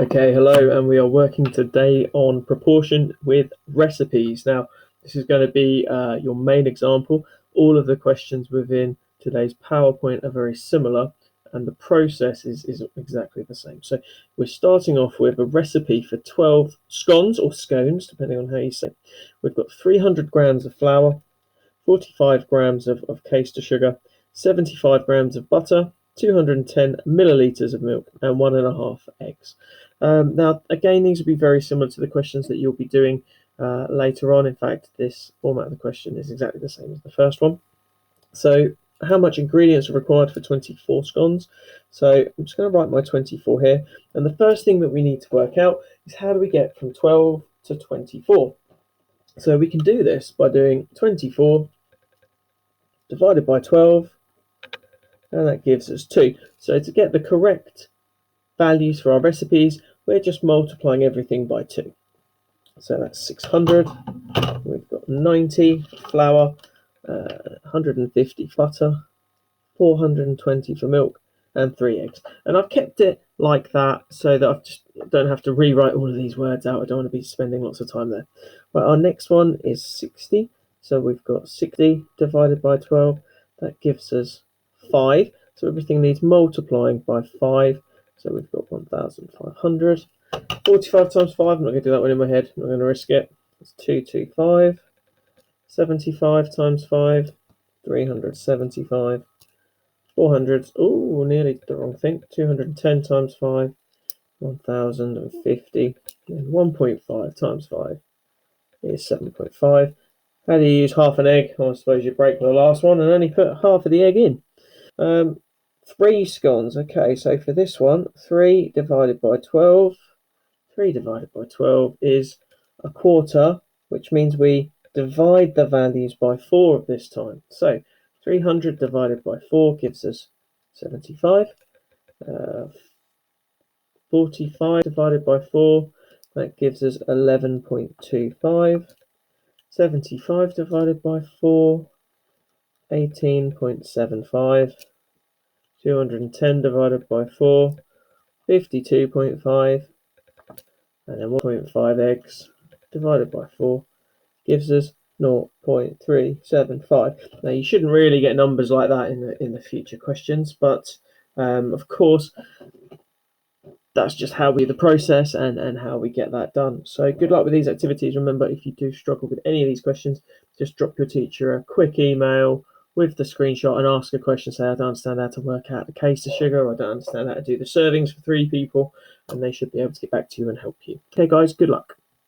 Okay, hello, and we are working today on proportion with recipes. Now, this is going to be your main example. All of the questions within today's PowerPoint are very similar, and the process is exactly the same. So we're starting off with a recipe for 12 scones or scones, depending on how you say it. We've got 300 grams of flour, 45 grams of caster sugar, 75 grams of butter, 210 milliliters of milk, and 1.5 eggs. Now, again, these will be very similar to the questions that you'll be doing later on. In fact, this format of the question is exactly the same as the first one. So, how much ingredients are required for 24 scones? So, I'm just going to write my 24 here. And the first thing that we need to work out is how do we get from 12 to 24? So, we can do this by doing 24 divided by 12, and that gives us 2. So to get the correct values for our recipes, we're just multiplying everything by 2. So that's 600. We've got 90 flour, 150 butter, 420 for milk, and 3 eggs. And I've kept it like that so that I just don't have to rewrite all of these words out. I don't want to be spending lots of time there. Right, our next one is 60. So we've got 60 divided by 12. That gives us 5. So everything needs multiplying by 5. So we've got 1,500. 45 times 5. I'm not going to do that one in my head. I'm not going to risk it. It's 225. 75 times 5. 375. 400, oh, nearly the wrong thing. 210 times 5, 1050, and 1.5 times 5 is 7.5. How do you use half an egg? Well, I suppose you break the last one and only put half of the egg in. 3 scones. Okay, so for this one, 3 divided by 12. 3 divided by 12 is a quarter, which means we divide the values by 4 this time. So 300 divided by 4 gives us 75. 45 divided by 4, that gives us 11.25. 75 divided by 4, 18.75. 210 divided by 4, 52.5. And then 1.5 eggs divided by 4 gives us 0.375. Now you shouldn't really get numbers like that in the future questions, but of course that's just how we do the process and how we get that done. So good luck with these activities. Remember, if you do struggle with any of these questions, just drop your teacher a quick email with the screenshot and ask a question. Say, I don't understand how to work out the case of sugar, or I don't understand how to do the servings for 3 people, and they should be able to get back to you and help you. Okay guys, good luck.